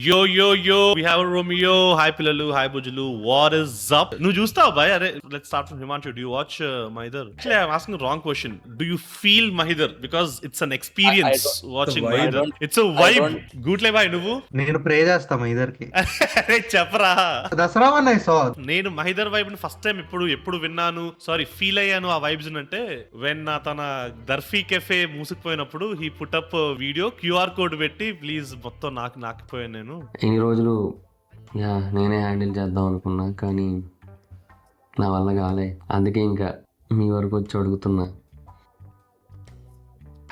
Yo, we have a Romeo. Hi Pillalu, hi Bujulu. What is up? నువ్వు చూస్తావు bye? అరే let's start from Himanshu. Do you watch Mahidar? Actually, I'm asking the wrong question. Do you feel Mahidar? Because it's an experience watching Mahidar. It's a vibe. Gutle boy నువ్వు? నేను pray చేస్తా మహిదర్ కి. అరే చెప్పరా. Dasara one I saw. నేను Mahidar vibe ని first time ఎప్పుడు విన్నాను, సారీ ఫీల్ అయ్యాను ఆ వైబ్స్ అంటే వెన్ తన దర్ఫీ కెఫే మూసుకుపోయినప్పుడు he put up video QR code పెట్టి ప్లీజ్ మొత్తం నాకిపోయాను నేను. ఇన్ని రోజులు నేనే హ్యాండిల్ చేద్దాం అనుకున్నా, కానీ నా వల్ల కాలే. అందుకే ఇంకా మీ వరకు వచ్చి అడుగుతున్నా.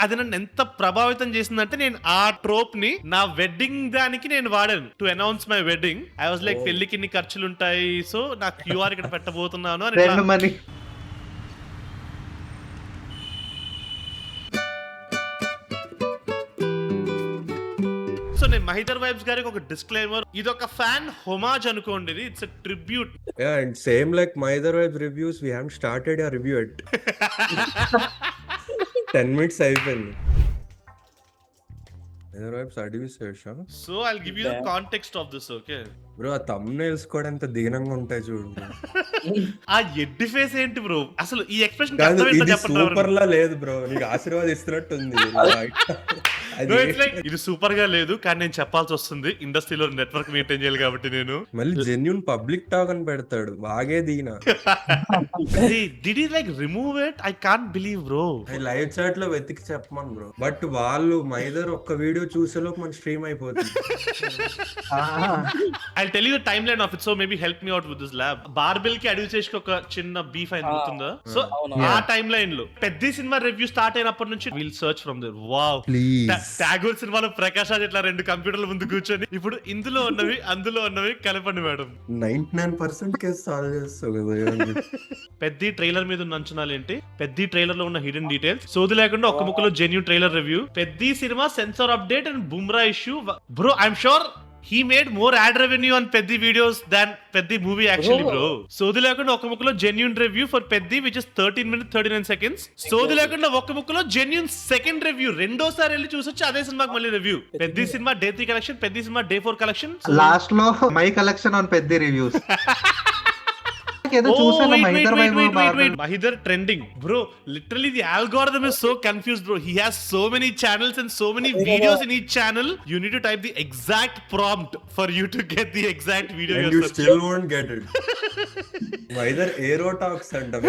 అది నన్ను ఎంత ప్రభావితం చేసిందంటే నేను ఆ ట్రోప్ ని నా వెడ్డింగ్ దానికి నేను వాడాను to announce my wedding. I was like పెళ్లికి ఇన్ని ఖర్చులు ఉంటాయి, సో నా క్యూఆర్ ఇక్కడ పెట్టబోతున్నాను అని. నేను మహిదర్ వైబ్స్ గారికి ఒక డిస్క్లైమర్, ఇది ఒక ఫ్యాన్ హోమాజ్ అనుకోండి, it's a tribute. And same like Mahidar Vibes reviews, we haven't started our review at 10 minutes అయిపోయింది. Mahidar Vibes అడివి శేష. So I'll give you the context of this, okay? Bro ఆ thumbnails కూడా ఎంత దీనంగా ఉంటాయి చూడు. ఆ ఎడ్డి ఫేస్ ఏంటి బ్రో అసలు? ఈ ఎక్స్ప్రెషన్ సూపర్ లా లేదు బ్రో, నీకు ఆశీర్వాదిస్తున్నట్టుంది. ఇది సూపర్ గా లేదు, కానీ నేను చెప్పాల్సి వస్తుంది, ఇండస్ట్రీలో నెట్వర్క్ మెయింటైన్ చేయాలి కాబట్టి. నేను మళ్ళీ జెన్యూన్ పబ్లిక్ టాక్ అని పెడతాడు, బాగే దీనా. Did he like remove it? I can't believe bro. Live chat లో వెతికి చెప్పమను బ్రో, బట్ వాళ్ళు మైదర్ ఒక్క వీడియో చూసేలోపు మన స్ట్రీమ్ అయిపోతుంది. I'll tell you the timeline of it, so maybe help me out with this lab. Barbell కి అడిగి చేసి ఒక చిన్న బీఫ్ అయింది గుర్తుందా? సో ఆ టైమ్ లైన్ లో పెద్ద సినిమా రివ్యూ స్టార్ట్ అయినప్పటి నుంచి will search from there. Wow, Tagore సినిమాలో ప్రకాష్ రాజ్ ఇట్లా 2 కంప్యూటర్ల ముందు కూర్చొని ఇప్పుడు ఇందులో ఉన్నవి అందులో ఉన్నవి కలపండి మేడం. 99% కేసు సాల్వ్ చేస్తావు కదా. పెద్ద ట్రైలర్ మీద ఉన్న అంచనాలు ఏంటి, పెద్ద ట్రైలర్ లో ఉన్న హిడెన్ డీటెయిల్స్, సోది లేకుండా ఒక్క ముక్కలో జెన్యూన్ ట్రైలర్ రివ్యూ, పెద్ద cinema censor update and Bumrah issue. Bro I'm sure he made more ad revenue on Peddi videos than Peddi movie actually bro. Sodi lekunda oka mukkalo genuine review for Peddi which is 13 minutes 39 seconds. Sodi lekunda oka mukkalo genuine second review, rendo sar elli chusochu ade cinema malli review. Peddi cinema day 3 collection, Peddi cinema day 4 collection, last lo my collection on Peddi reviews. Mahidar trending bro, literally the algorithm is so confused bro. He has so many channels and so many videos in each channel. You need to type the exact prompt for you to get the exact video, and you still won't get it. Mahidar aero talks anta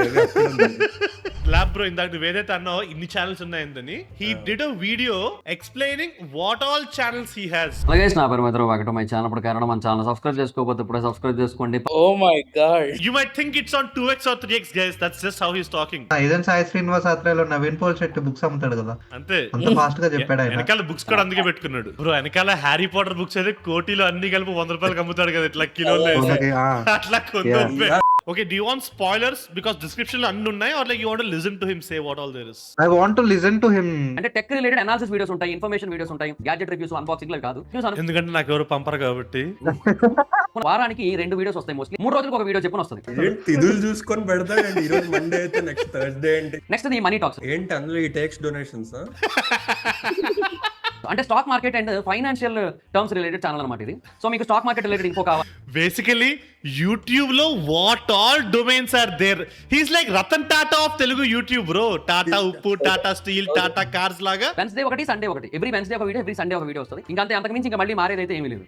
lab bro, ఇందాక నువ్వు ఏదైతే అన్నావో ఇన్ని channels ఉన్నాయని, he did a video explaining what all channels he has. అలాగే నా పేరు మిత్ర వాకట my channel ఇప్పుడు కారణం మన ఛానల్ సబ్స్క్రైబ్ చేసుకోకపోతే ఇప్పుడే సబ్స్క్రైబ్ చేసుకోండి. Oh my god, you might think it's on 2x or 3x guys, that's just how he's talking. ఇదన్ సాయి శ్రీనివాస్ ఆత్రేయలో నవీన్ పోల్ శెట్టి బుక్స్ అమ్ముతాడు కదా, అంతే అంత ఫాస్ట్ గా చెప్పాడు ఆయన. వెనకాల బుక్స్ కూడా అందుకే పెట్టుకున్నాడు బ్రో. వెనకాల హ్యారీ పాటర్ బుక్స్ అయితే కోటిలో అన్ని కలిపి 100 రూపాయలకి అమ్ముతాడు కదా, ఇట్లా కిలోలు అట్లా కొంత. Okay, do you want spoilers because description లో అన్ని ఉన్నాయి, or like you want to listen to him say what all there is? I want to listen to him. అంటే టెక్ రిలేటెడ్ అనాలిసిస్ వీడియోస్ ఉంటాయి, ఇన్ఫర్మేషన్ వీడియోస్ ఉంటాయి, gadget reviews, unboxing లు కాదు. ఎందుకంటే నాకు ఎవరు పంపరు కాబట్టి. వారానికి 2 వీడియోస్ వస్తాయి, మోస్ట్లీ 3 రోజులకు ఒక వీడియో చెప్పని వస్తుంది. తిదులు చూసుకొని పెడతాడండి. ఈ రోజు మండే అయితే నెక్స్ట్ థర్స్డే ఏంటి, నెక్స్ట్ ది మనీ టాక్స్ ఏంటి అందులో ఈ టెక్స్ట్ డొనేషన్స్ అంటే stock market and financial terms related channel అన్నమాట ఇది. సో మీకు స్టాక్ మార్కెట్ రిలేటెడ్ ఇన్ఫో కావాలి. బేసికలీ యూట్యూబ్ లో what all domains are there. He's like Ratan Tata of Telugu YouTube bro. Tata ఉప్పు, టాటా స్టీల్, టాటా కార్స్ లాగా వెన్స్డే ఒకటి, సండే ఒకటి, ఎవ్రీ వెన్స్డే ఒక వీడియో, ఎవ్రీ సండే ఒక వీడియో వస్తుంది. ఇంకా అంతే, అంతకు మించి ఇంకా మళ్ళీ మారేది అయితే ఏమీ లేదు.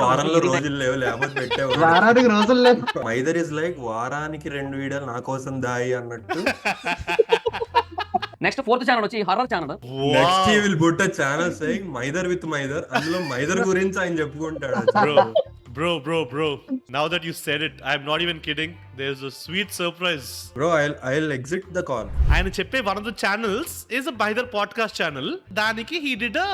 వారంలో రోజులు లేవు, లేకపోతే పెట్టేవారు. వారానికి రోజులు లేవు. మైదర్ ఇస్ లైక్ వారానికి 2 వీడియోలు నా కోసం దాయి అన్నట్టు. నెక్స్ట్ 4th ఛానల్ వచ్చి horror channel. Next he will put a channel saying Mahidhar with Mahidhar. అందులో మైదర్ గురించి ఆయన చెప్పుకుంటాడు. Bro, now that you said it, I'm not even kidding. There's a sweet surprise. Bro, I'll exit the call. ఆయన చెప్పే one of the channels is a Mahidar podcast channel. దానికి he did a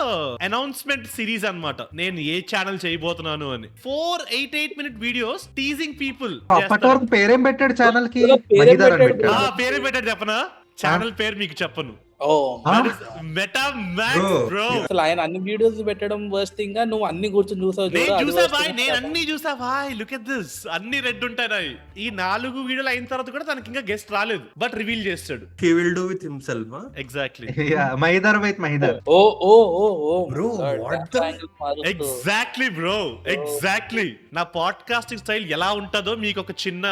announcement series అన్నమాట. నేను ఏ channel చేయబోతున్నాను అని 4 8 minute videos teasing people. అప్పటి వరకు పేరేం పెట్టాడు ఛానల్ కి? మహిదర్ అని పెట్టాడు. పేరే పెట్టాడు చెప్పనా? ఛానల్ పేరు మీకు చెప్పను. ఓ మెటా మ్యాక్స్ బ్రో. అసలు ఆయన అన్ని వీడియోస్ పెట్టడం వర్స్ట్ థింగ్ గా నువ్వు అన్ని కూర్చొని చూసావు చూడు, నేను అది చూసా worst బాయ్, thing. నేను అన్ని చూసా బాయ్. లుక్ ఎట్ దిస్, అన్ని రెడ్ ఉంటాయి. ఈ 4 వీడియోలు అయిన తర్వాత కూడా తనకి ఇంకా గెస్ట్ రాలేదు, బట్ రివీల్ చేస్తాడు. He will do with himself. Exactly Mahidhar with Mahidhar. Oh oh oh oh Bro, God, what camera the- angles మారుస్తూ. Exactly bro, exactly. నా పాడ్కాస్టింగ్ స్టైల్ ఎలా ఉంటుందో మీకు ఒక చిన్న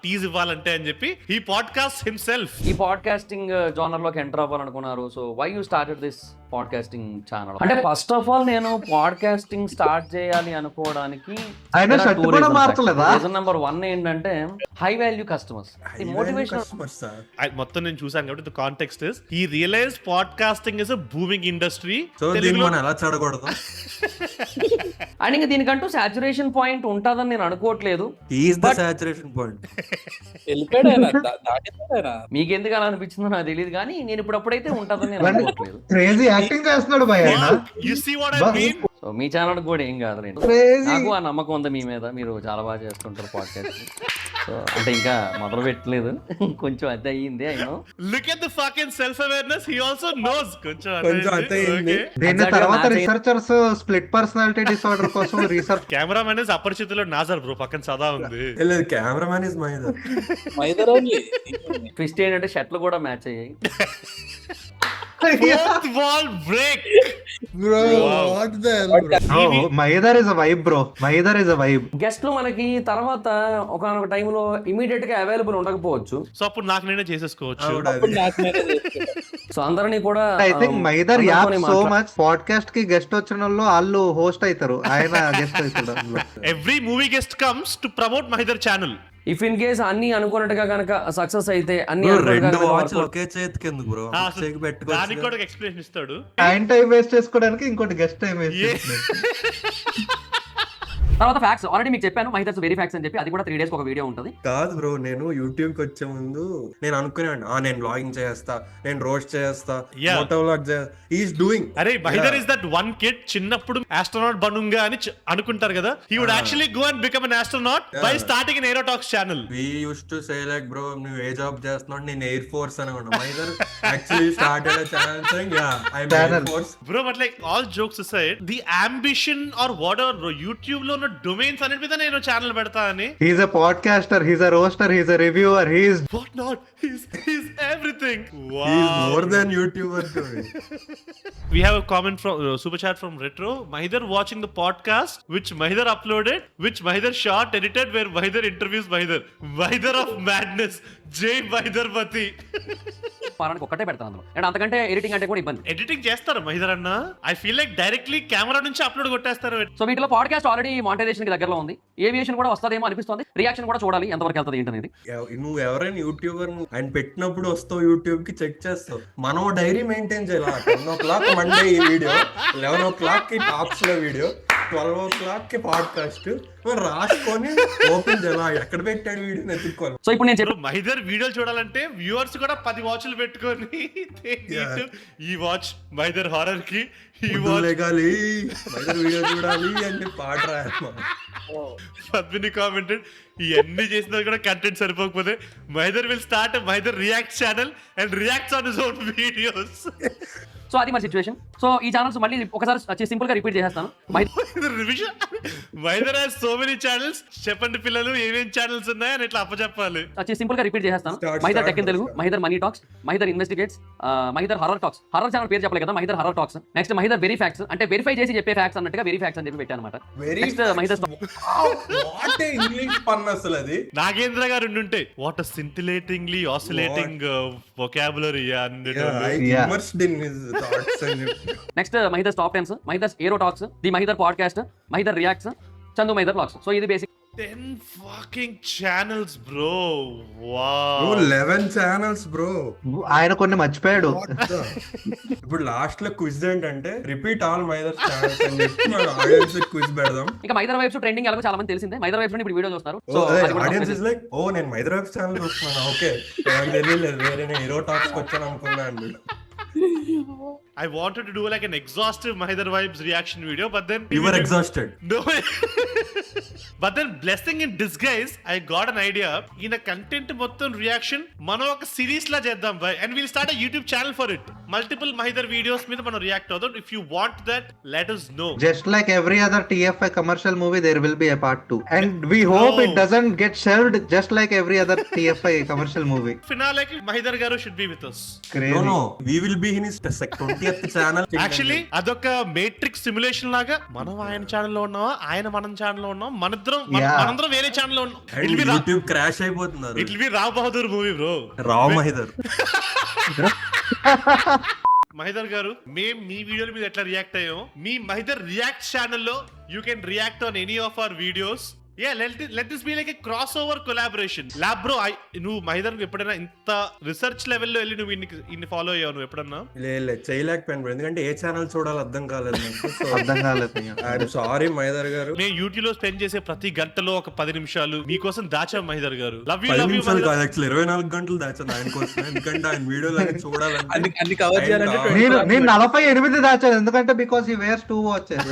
టీజ్ ఇవ్వాలంటే అని చెప్పి ఈ పాడ్కాస్ట్ హిమ్సెల్ఫ్. ఈ పాడ్కాస్టింగ్ జానర్ లోకి ఎంటర్ అవ్వాలనుకున్నారు. So why you started this podcasting channel? అంటే ఫస్ట్ ఆఫ్ ఆల్ నేను పాడ్కాస్టింగ్ స్టార్ట్ చేయాలి అనుకోవడానికి ఆయన షర్ట్ కూడా మార్చలేదా? రీజన్ నెంబర్ 1 ఏంటంటే హై వాల్యూ కస్టమర్స్. మోటివేషన్ మొత్తం నేను చూసాను కాబట్టి context is he realise podcasting is a booming industry. So దీన్ని మనం ఎలా చెడగొడదాం? అండ్ ఇంకా దీనికంటూ సాచురేషన్ పాయింట్ ఉంటుందని నేను అనుకోవట్లేదు. Is the saturation point. వెళ్ళిపోయాడు ఆయన, దాటేసాడు ఆయన. మీకు ఎందుకు అలా అనిపించిందో నాకు తెలియదు, కానీ నేను ఇప్పుడప్పుడైతే ఉంటుందని నేను అనుకోవట్లేదు. క్రేజీ యాక్టింగ్ చేస్తున్నాడు భయ ఆయన. You see what I mean? So me channel కూడా ఏం కాదులేండి, Crazy. నాకు ఆ నమ్మకం ఉంది మీ మీద. మీరు చాలా బాగా చేస్తుంటారు పాడ్కాస్ట్. సో అంటే ఇంకా మొదలు పెట్టలేదు, కొంచెం అది అయ్యింది. అయినా Look at the fucking self awareness. He also knows. కొంచెం అంతే అయింది. దీని Exactly, తర్వాత match researchers split personality disorder కోసం రీసెర్చ్. కెమెరామెన్ ఇస్ అపరిచితులో నాజర్ బ్రో, పక్కన సదా ఉంది. లేదు, cameraman is Mahidhar. Mahidhar only. Twist ఏంటంటే షర్ట్లు కూడా మ్యాచ్ అయ్యాయి. Fourth wall break. Bro, Wow. what the hell, bro? Mahidhar is a vibe bro, Mahidhar is a vibe. గెస్ట్లు మనకి తర్వాత ఒకనొక టైంలో ఇమీడియట్ గా అవైలబుల్ ఉండకపోవచ్చు. సో అప్పుడు నాకు నేనే చేసేసుకోవచ్చు. ఆవిడ అప్పుడు అది. నాకు నేనే చేసుకుంటా. సో అందరినీ కూడా ఐ థింక్ మైదర్ యాప్ అందరితోని సో మాట్లా- మచ్. పాడ్కాస్ట్ కి గెస్ట్ వచ్చిన వాళ్ళు వాళ్ళు హోస్ట్ అవుతారు, ఆయన గెస్ట్ అవుతాడు అందులో. Every movie guest comes to promote Mahidar channel. If in case అన్ని అనుకున్నట్టుగా కనుక సక్సెస్ అయితే అన్ని Bro, అనుకున్నట్టుగా రెండు కనుక వాచ్లు workout- ఒకే చేతికి ఎందుకు బ్రో? ఆ, చేతికి దానికి పెట్టుకోవచ్చు. కూడా ఎక్స్ప్లెనేషన్ ఇస్తాడు. ఆయన టైం వేస్ట్ చేసుకోవడానికి ఇంకోటి గెస్ట్ టైం వేస్ట్ Yeah. చేస్తున్నాడు. తర్వాత ఫ్యాక్స్ ఆల్రెడీ మీకు చెప్పాను, మహిదర్స్ వెరీ ఫ్యాక్స్ అని చెప్పి. అది కూడా 3 days ఒక వీడియో ఉంటుంది. కాదు బ్రో, నేను యూట్యూబ్ కి వచ్చే ముందు నేను అనుకునేవాడిని, నేను బ్లాగింగ్ చేస్తా, నేను రోస్ట్ చేస్తా, Yeah. Moto vlog is doing. అరే Mahidar is that one kid చిన్నప్పుడు ఆస్ట్రోనాట్ బనుంగా అని అనుకుంటారు కదా. He would actually go and become an astronaut by starting an Aerotalks channel. We use to say like bro నువ్వు ఏ job చేస్తున్నావు, నేను ఎయిర్ ఫోర్స్ అని ఉన్నా. Mahidhar actually started a channel saying I am Channel. Air force. Bro, but like all jokes aside, the ambition or whatever bro, YouTube లో ఉన్న domains అన్నిటి మీద నేను ఛానల్ పెడతా అని. He's a podcaster, he's a roster, he's a reviewer, he's What not? He's everything. Is Wow. More than YouTuber to me. We have a comment from super chat from Retro. Mahidar watching the podcast which Mahidar uploaded, which Mahidar shot, edited, where Mahidar interviews Mahidar. Mahidar of madness. Jay Mahidar Pati. వారానికి ఒక్కటే పెడతాను అందులో. And అంతకంటే editing అంటే కూడా ఇబ్బంది. Editing చేస్తారా Mahidar అన్న? I feel like directly camera నుంచి అప్లోడ్ కొట్టేస్తారు. సో వీటిలో పాడ్కాస్ట్ ఆల్రెడీ మానిటైజేషన్ కి దగ్గరలో ఉంది. ఏవియేషన్ కూడా వస్తుందేమో అనిపిస్తుంది. రియాక్షన్ కూడా చూడాలి ఎంతవరకు వెళ్తుంది ఏంటనేది. నువ్వు ఎవరైనా యూట్యూబర్ ఆయన పెట్టినప్పుడు వస్తావు, యూట్యూబ్ కి చెక్ చేస్తావు. మనం డైరీ మెయింటైన్ చేయాలి. 10 మండే ఈ వీడియో, 11 కి టాప్స్ లో వీడియో, 12 కి పాడ్కాస్ట్ రాసుకొని ఓపెన్ చేయాలి. ఎక్కడ పెట్టాడు వీడియో ఎత్తుక్కోవాలి. సో ఇప్పుడు నేను చెప్పి Mahidar వీడియోలు చూడాలంటే వ్యూవర్స్ కూడా 10 వాచ్లు పెట్టుకొని ఈ వాచ్ Mahidar హారర్ కి, ఈ వాచ్ లేగాలి వీడియో చూడాలి అని పాట రాయాలి. పద్మిని కామెంటెడ్ ఇవన్నీ చేసినా కూడా కంటెంట్ సరిపోకపోతే Mahidar will start a Mahidar react channel and reacts on his own videos. So అది మన సిచ్యువేషన్. సో ఈ ఛానల్స్ మళ్ళీ ఒకసారి సింపుల్ గా రిపీట్ చేసేస్తాను. Mahidar has so many channels. చెప్పండి పిల్లలు ఏమేం ఛానల్స్ ఉన్నాయి అని ఇట్లా అప్పచెప్పాలి. సింపుల్ గా రిపీట్ చేసేస్తాను. Start, Mahidhar start, tech in Telugu, start. Mahidhar money talks, Mahidhar investigates, Mahidhar horror talks. Horror channel పేరు చెప్పలేదు కదా, Mahidhar horror talks. Next Mahidhar very facts, అంటే వెరిఫై చేసి చెప్పే ఫ్యాక్ట్స్ అన్నట్టుగా వెరీ ఫ్యాక్ట్స్ అని చెప్పి పెట్టాను అనమాట. నెక్స్ట్ మహిదర్ వాట్ ఇంగ్లీష్ పన్ అసలు అది. నాగేంద్ర గారు ఉండుంటే what a scintillatingly oscillating vocabulary Yeah. Immersed in his thoughts and next Mahidhar top 10, Mahidhar aero talks, the Mahidhar podcast, Mahidhar reacts, Chandu Mahidhar blogs. So ఇది basic. 10 fucking channels bro. Bro, Wow. 11 channels bro. ఆయన కొన్ని మర్చిపోయాడు. ఇప్పుడు last లో క్విజ్ ఏంటంటే రిపీట్ ఆల్ మైదర్ ఛానల్స్ అని చెప్పి మన ఆడియన్స్ క్విజ్ పెడదాం. ఇంకా మైదర్ వైబ్స్ ట్రెండింగ్ ఎలాగో చాలా మంది తెలిసిందే. మైదర్ వైబ్స్ ఇప్పుడు వీడియో చూస్తారు. సో అది కూడా ఆడియన్స్ ఇస్ లైక్ నేను మైదర్ వెబ్ ఛానల్ చూస్తున్నాను. ఓకే నాకు తెలియలేదు, వేరే నేను హీరో టాక్స్ వచ్చాను అనుకున్నాను. I wanted to do like an exhaustive Mahidar vibes reaction video, but then You were exhausted. No. But then blessing in disguise I got an idea. ఈయన content మొత్తం reaction మనం ఒక సిరీస్ లా చేద్దాం బై, and will start a YouTube channel for it. Multiple Mahidar videos మీద మనం react అవుతాం. If you want that let us know. Just like every other TFI commercial movie, there will be a part 2. And we hope it doesn't get shelved just like every other TFI commercial movie. Finale ki Mahidar garu should be with us. Crazy. No, we will be in his 20th channel. Actually అదొక Matrix simulation లాగా మనం ఆయన channel లో ఉన్నాం, ఆయన మనం channel లో ఉన్నాం, మనందరం వేరే ఛానల్ లో ఉన్నాం. And YouTube crash అయిపోతున్నారు. It will be Rao Bahadur movie bro. Rao Mahidhar. Mahidhar గారు, మేము మీ వీడియోల మీద ఎట్లా రియాక్ట్ అయ్యాం, మీ మహిదర్ రియాక్ట్ ఛానల్లో you can react on any of our videos. Yeah, let this be like a crossover collaboration. Lab bro, నువ్వు మహిదర్ ఎప్పుడైనా ఇంత రీసెర్చ్ లెవెల్లో వెళ్ళి నువ్వు ఇన్ని ఫాలో అయ్యావు నువ్వు ఎప్పుడన్నా? లేదు చేయలేకపోయాను bro. ఎందుకంటే ఏ ఛానల్ చూడాలి అర్థం కాలేదు నాకు. అర్థం కాలేదు. ఐఎమ్ సారీ మహిదర్ గారు. నేను యూట్యూబ్ లో స్పెండ్ చేసే ప్రతి గంటలో ఒక 10 నిమిషాలు మీకోసం దాచాం మహిదర్ గారు. లవ్ యూ 10 నిమిషాలు కాదు యాక్చువల్లీ 24 గంటలు దాచాను ఆయన కోసం. ఎందుకంటే ఆయన వీడియోలు అన్ని చూడాలంటే అన్ని కవర్ చేయాలంటే నేను 48 దాచాను, ఎందుకంటే because he wears 2 watches.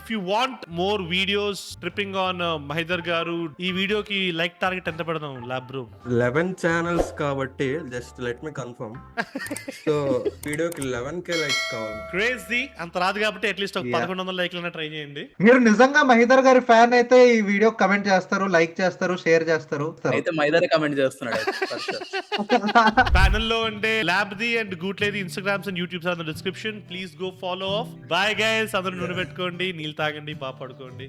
If you want more videos tripping on Mahidar garu, ఈ వీడియోకి లైక్ టార్గెట్ ఎంత పెడదాం ల్యాబ్ బ్రో? 11 ఛానల్స్ కాబట్టి just let me confirm. So వీడియోకి 11K లైక్స్ కావాలి. క్రేజీ అంత రాదు కాబట్టి అట్లీస్ట్ ఒక 1100 లైక్లైనా ట్రై చేయండి. మీరు నిజంగా మహిదర్ గారి ఫ్యాన్ అయితే ఈ వీడియో కమెంట్ చేస్తారు, లైక్ చేస్తారు, షేర్ చేస్తారు. అయితే మైదానే కమెంట్ చేస్తున్నాడు. ప్యానెల్ లో ఉండే ల్యాబ్ ది అండ్ గూట్లేది Instagrams and YouTubes are in the description. Please go follow off. Bye guys, అందరూ నూనె పెట్టుకోండి, నీళ్ళు తాగండి, బాగా పడుకోండి.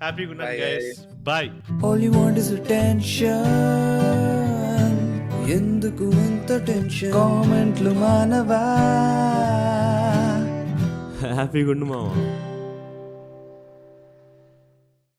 Happy good night guys. Bye. All you want is attention. ఎందుకు ఇంత టెన్షన్? కామెంట్లు మానవా. హ్యాపీ గుడ్ మామ.